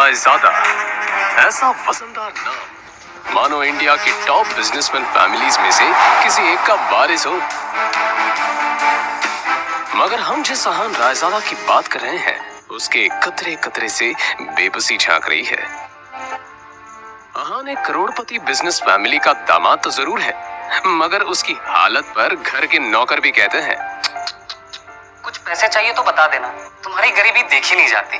रायजादा, ऐसा वजनदार नाम मानो इंडिया की टॉप बिजनेसमैन फैमिलीज में से किसी एक का वारिस हो। मगर हम जिस अहान रायजादा की बात कर रहे हैं, उसके कतरे कतरे से बेबसी झांक रही है। अहान एक करोड़पति बिजनेस फैमिली का दामाद तो जरूर है, मगर उसकी हालत पर घर के नौकर भी कहते हैं, कुछ पैसे चाहिए तो बता देना, तुम्हारी गरीबी देखी नहीं जाती।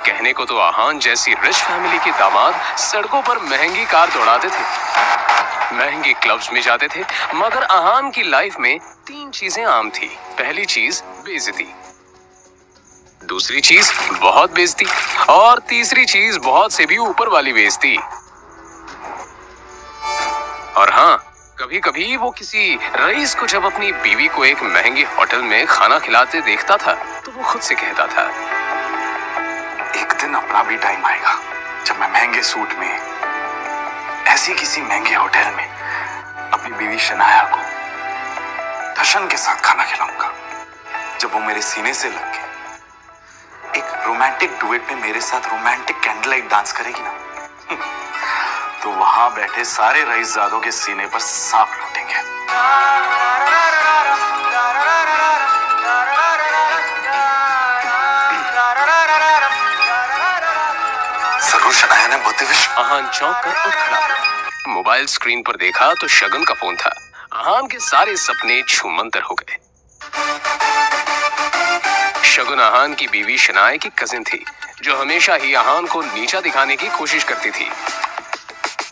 कहने को तो अहान जैसी रिच फैमिली के दामाद सड़कों पर महंगी कार दौड़ाते थे, महंगे क्लब्स में जाते थे, मगर अहान की लाइफ में 3 चीजें आम थी। पहली चीज बेइज्जती, दूसरी चीज बहुत बेइज्जती, और तीसरी चीज बहुत से भी ऊपर वाली बेइज्जती। और हाँ, कभी कभी वो किसी रईस को जब अपनी बीवी को एक महंगे होटल में खाना खिलाते देखता था तो वो खुद से कहता था, एक दिन अपना भी टाइम आएगा जब मैं महंगे सूट में ऐसी किसी महंगे होटल में अपनी बीवी शनाया को दर्शन के साथ खाना खिलाऊंगा। जब वो मेरे सीने से लग के एक रोमांटिक डुएट में मेरे साथ रोमांटिक कैंडल लाइट डांस करेगी ना, तो वहां बैठे सारे रईसजादों के सीने पर सांप लौटेंगे। जरूर शनाया ने बहुत अहान चौंक कर उठ खड़ा हुआ। मोबाइल स्क्रीन पर देखा तो शगुन का फोन था। अहान के सारे सपने छूमंतर हो गए। शगुन अहान की बीवी शनाया की कजिन थी, जो हमेशा ही अहान को नीचा दिखाने की कोशिश करती थी।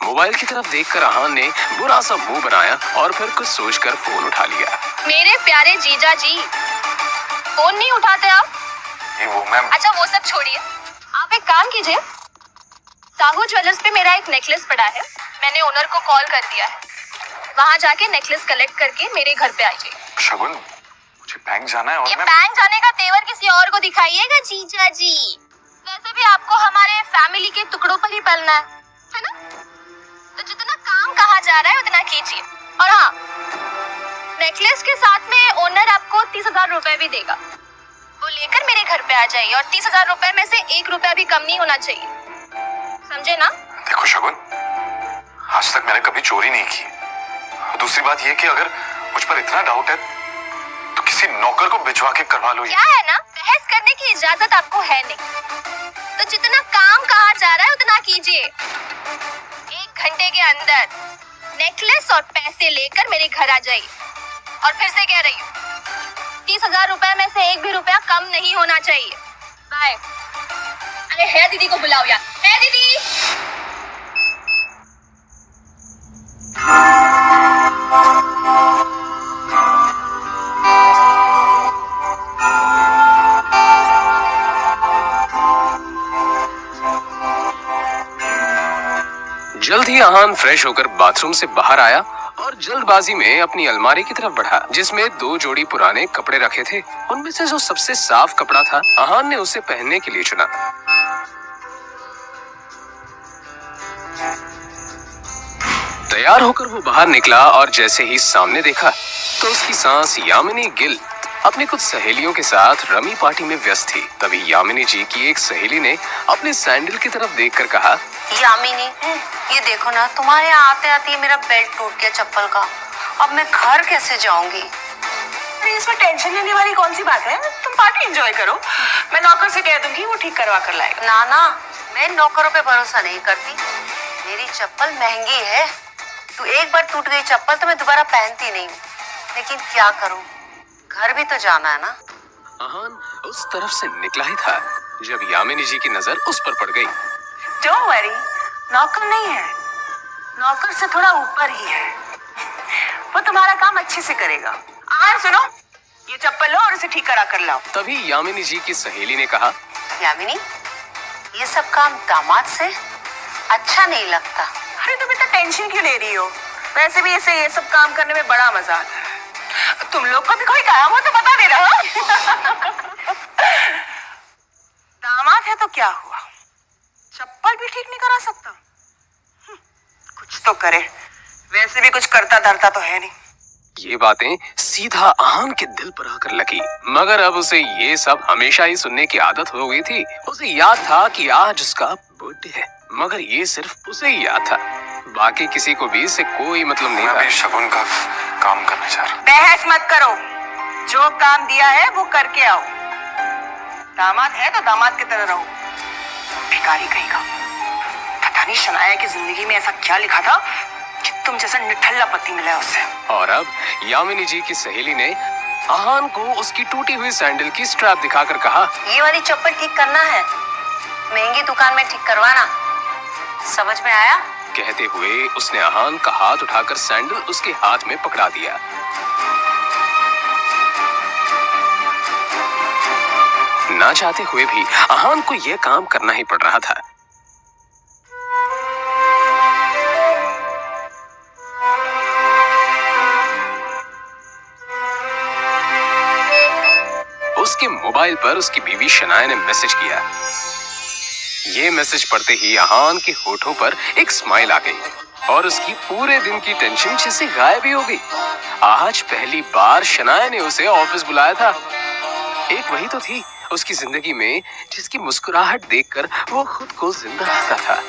मोबाइल की तरफ देखकर अहान ने बुरा सा मुंह बनाया और फिर कुछ सोचकर फोन उठा लिया। मेरे प्यारे जीजा जी, फोन नहीं उठाते आप? वो मैम। अच्छा वो सब छोड़िए, आप एक काम कीजिए, साहू ज्वेलर्स पे मेरा एक नेकलेस पड़ा है, मैंने ओनर को कॉल कर दिया है, वहाँ जाके नेकलेस कलेक्ट करके मेरे घर पे आइए। शगुन, मुझे बैंक जाना है और ये बैंक जाने का तेवर किसी और को दिखाइएगा जीजा जी। वैसे भी आपको हमारे फैमिली के टुकड़ों पर ही पलना है ना? तो जितना काम कहा जा रहा है उतना कीजिए। और हाँ, नेकलेस के साथ में ओनर आपको 30,000 रुपए भी देगा, वो लेकर मेरे घर पे आ जाइए, और 30,000 रुपए में से 1 रुपया भी कम नहीं होना चाहिए, समझे ना? देखो शगुन, आज तक मैंने कभी चोरी नहीं की। दूसरी बात यह कि अगर मुझ पर इतना डाउट है तो किसी नौकर को भिजवा के करवा लो। क्या है ना, बहस करने की इजाजत आपको है नहीं, तो जितना काम कहा जा रहा है उतना कीजिए। 1 घंटे के अंदर नेकलेस और पैसे लेकर मेरे घर आ जाइए। और फिर से कह रही हूँ, 30,000 रुपए में से 1 भी रुपया कम नहीं होना चाहिए। बाय। अरे है दीदी को बुलाओ यार, है दीदी। जल्द ही अहान फ्रेश होकर बाथरूम से बाहर आया और जल्दबाजी में अपनी अलमारी की तरफ बढ़ा, जिसमें 2 जोड़ी पुराने कपड़े रखे थे। उनमें से जो सबसे साफ कपड़ा था, अहान ने उसे पहनने के लिए चुना। तैयार होकर वो बाहर निकला और जैसे ही सामने देखा तो उसकी सांस यामिनी गिल अपनी कुछ सहेलियों के साथ रमी पार्टी में व्यस्त थी। तभी यामिनी जी की एक सहेली ने अपने सैंडल की तरफ देखकर कहा, यामिनी, ये देखो ना, तुम्हारे यहाँ आते आते मेरा बेल्ट टूट गया चप्पल का, अब मैं घर कैसे जाऊंगी? अरे इसमें टेंशन लेने वाली कौन सी बात है, तुम पार्टी एंजॉय करो, मैं नौकर से कह दूंगी, वो ठीक करवा कर लाएगा। ना ना, मैं नौकरों पे भरोसा नहीं करती, मेरी चप्पल महंगी है, तू एक बार टूट गई चप्पल तो मैं दोबारा पहनती नहीं हूँ, लेकिन क्या करूँ, घर भी तो जाना है ना। अहान उस तरफ से निकला ही था जब यामिनी जी की नजर उस पर पड़ गई। डोंट वरी, नौकर नहीं है, नौकर से थोड़ा ऊपर ही है, वो तुम्हारा काम अच्छे से करेगा। आज सुनो, ये चप्पल लो और इसे ठीक करा कर लाओ। तभी यामिनी जी की सहेली ने कहा, यामिनी, ये सब काम दामाद से अच्छा नहीं लगता। अरे तुम इतना टेंशन क्यों ले रही हो, वैसे भी इसे ये सब काम करने में बड़ा मजा आता है। तुम लोग को भी कोई काम हो तो बता दे रहा। दामाद है तो क्या हुआ, चप्पल भी ठीक नहीं करा सकता, कुछ तो करे, वैसे भी कुछ करता धरता तो है नहीं। ये बातें सीधा आहान के दिल पर आकर लगी। मगर अब उसे ये सब हमेशा ही सुनने की आदत हो गई थी। उसे याद था कि आज उसका बर्थडे है, मगर ये सिर्फ उसे ही याद था, बाकी किसी को भी इससे कोई मतलब नहीं मैं था। भी शगुन का काम करना चाह रहा हूँ। बहस मत करो, जो काम दिया है वो करके आओ। दामाद है तो दामाद की तरह रहो। भिखारी कहीं का, पता नहीं शनाया की जिंदगी में ऐसा क्या लिखा था कि तुम जैसा निठल्ला पति मिला है उससे। और अब यामिनी जी की सहेली ने आहान को उसकी टूटी हुई सैंडल की स्ट्रैप दिखाकर कहा, ये वाली चप्पल ठीक करना है, महंगी दुकान में ठीक करवाना, समझ में आया? कहते हुए उसने आहान का हाथ उठाकर सैंडल उसके हाथ में पकड़ा दिया। ना चाहते हुए भी आहान को यह काम करना ही पड़ रहा था। उसके मोबाइल पर उसकी बीवी शनाया ने मैसेज किया। ये मैसेज पढ़ते ही आहान के होठों पर एक स्माइल आ गई और उसकी पूरे दिन की टेंशन जैसे गायब ही हो गई। आज पहली बार शनाया ने उसे ऑफिस बुलाया था। एक वही तो थी उसकी जिंदगी में जिसकी मुस्कुराहट देखकर वो खुद को जिंदा रखता था।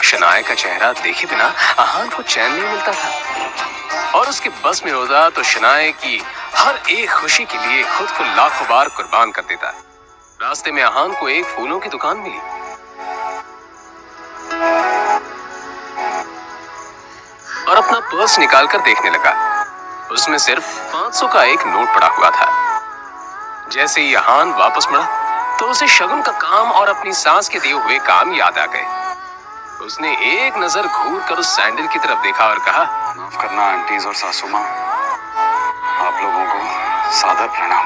शनाया का चेहरा देखे बिना आहान को चैन नहीं मिलता था और उसके बस में होता तो शनाया की हर एक खुशी के लिए खुद को लाखों बार कुर्बान कर देता। रास्ते में आहान को एक फूलों की दुकान मिली और अपना पर्स निकालकर देखने लगा। उसमें सिर्फ 500 का एक नोट पड़ा हुआ था। जैसे ही आहान वापस मुड़ा तो उसे शगुन का काम और अपनी सास के दिए हुए काम याद आ गए। उसने एक नजर घूर कर उस सैंडल की तरफ देखा और कहा, माफ करना आंटीज और सासू माँ, आप लोगों को सादर प्रणाम।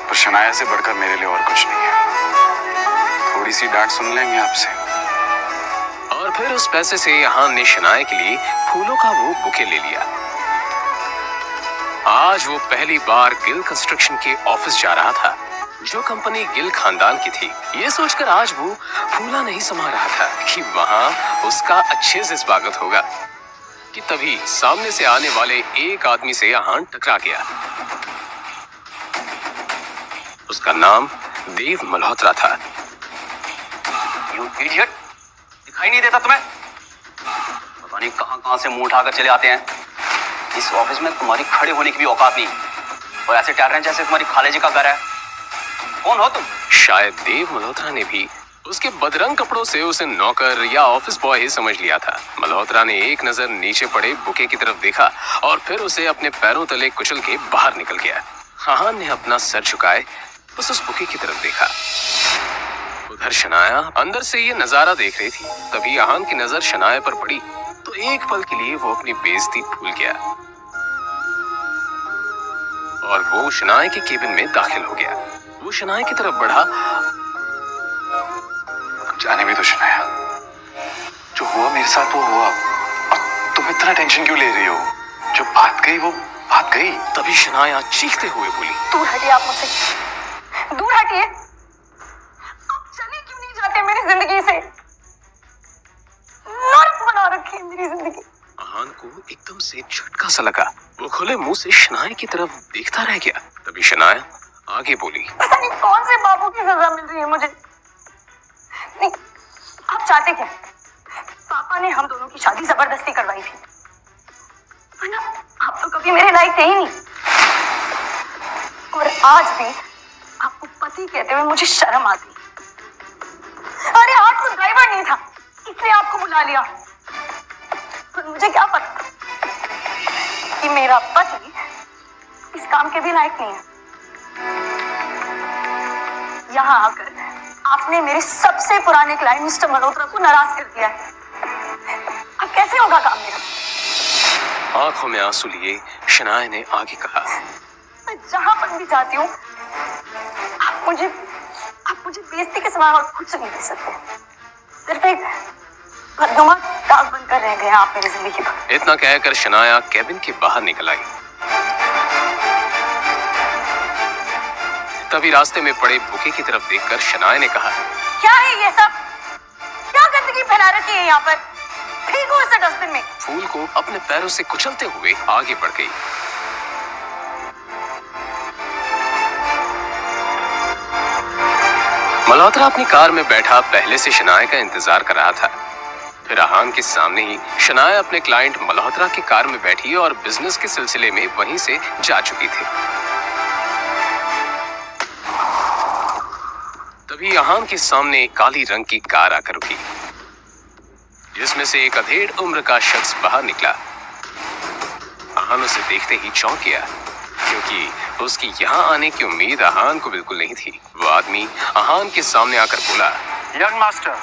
पर शनाया से बढ़कर मेरे लिए और कुछ नहीं है। थोड़ी सी डांट सुन लेंगे आपसे। और फिर उस पैसे से आहान ने शनाया के लिए फूलों का वो बुके ले लिया। आज वो पहली बार गिल कंस्ट्रक्शन के ऑफिस जा रहा था, जो कंपनी गिल खानदान की थी। ये सोचकर आज वो फूला नहीं समा रहा था कि वहां उसका अच्छे से स्वागत होगा कि तभी सामने से आने वाले एक आदमी से आहान टकरा गया। उसका नाम देव मल्होत्रा था। यू इडियट, दिखाई नहीं देता तुम्हें? पता नहीं कहां कहां से मुंह उठाकर चले आते हैं। इस ऑफिस में तुम्हारी खड़े होने की भी औकात नहीं और ऐसे टहल रहे हैं जैसे तुम्हारी खाले जी का घर है। कौन हो तुम? शायद देव मल्होत्रा ने भी उसके बदरंग कपड़ों से उसे नौकर या ऑफिस बॉय ही समझ लिया था। मल्होत्रा ने एक नजर नीचे पड़े बुके की तरफ देखा और फिर उसे अपने पैरों तले कुचल के बाहर निकल गया। आहान ने अपना सर झुकाए बस उस बुके की तरफ देखा। उधर शनाया अंदर से ये नजारा देख रही थी। तभी आहान की नजर शनाया पर पड़ी तो एक पल के लिए वो अपनी बेइज्जती भूल गया और वो शनाया के केबिन में दाखिल हो गया। वो शनाया की तरफ बढ़ा। जाने भी तो शनाया, जो हुआ मेरे साथ वो हुआ। अब तुम इतना टेंशन क्यों ले रही हो? जो बात गई वो बात गई। तभी शनाया चीखते हुए बोली, दूर हटिए आप मुझसे, दूर हटिए। आप चले क्यों नहीं जाते मेरी जिंदगी से? नर्क बना रखी है मेरी जिंदगी। आहान को एकदम से झटका सा लगा। वो खुले मुंह से शनाया की तरफ देखता रह गया। तभी शनाया आगे बोली, पता नहीं कौन से बाबू की सजा मिल रही है मुझे। नहीं, आप चाहते क्या? पापा ने हम दोनों की शादी जबरदस्ती करवाई थी, वरना आप तो कभी मेरे लायक थे ही नहीं। और आज भी आपको पति कहते हुए मुझे शर्म आती। अरे आज तो ड्राइवर नहीं था इसलिए आपको बुला लिया, पर मुझे क्या पता कि मेरा पति इस काम के भी लायक नहीं है। यहाँ आकर आपने मेरे सबसे पुराने क्लाइंट मिस्टर मल्होत्रा को नाराज कर दिया है। अब कैसे होगा काम मेरा? आंखों में आंसू लिए शनाया ने आगे कहा, मैं जहां पर भी जाती हूँ आप मुझे बेइज्जती के सिवा और कुछ नहीं दे सकते। सिर्फ एक बदनुमा दाग बनकर रह गए आप मेरी जिंदगी पर। इतना कहकर शनाया केबिन के बाहर निकल आई। तभी रास्ते में पड़े बुके की तरफ देखकर शनाया ने कहा, क्या है ये सब? क्या गंदगी फैला रखी है यहाँ पर? फेंको इसे डस्टबिन में। फूल को अपने पैरों से कुचलते हुए आगे बढ़ गई। मल्होत्रा अपनी कार में बैठा पहले से शनाया का इंतजार कर रहा था। फिर आहान के सामने ही शनाया अपने क्लाइंट मल्होत्रा की कार में बैठी और बिजनेस के सिलसिले में वहीं से जा चुकी थी। तभी आहान के सामने एक काली रंग की कार आकर रुकी, जिसमें से एक अधेड़ उम्र का शख्स बाहर निकला। आहान उसे देखते ही चौंक गया, क्योंकि उसकी यहाँ आने की उम्मीद आहान को बिल्कुल नहीं थी। वो आदमी आहान के सामने आकर बोला, यंग मास्टर,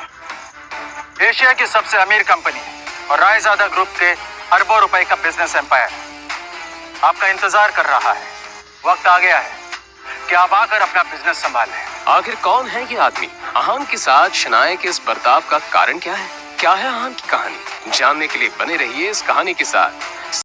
एशिया की सबसे अमीर कंपनी और रायजादा ग्रुप के अरबों रुपए का बिजनेस एम्पायर आपका इंतजार कर रहा है। वक्त आ गया है कि आप आकर अपना बिजनेस संभालें। आखिर कौन है ये आदमी? आहान के साथ शनाया के इस बर्ताव का कारण क्या है? क्या है आहान की कहानी? जानने के लिए बने रहिए इस कहानी के साथ।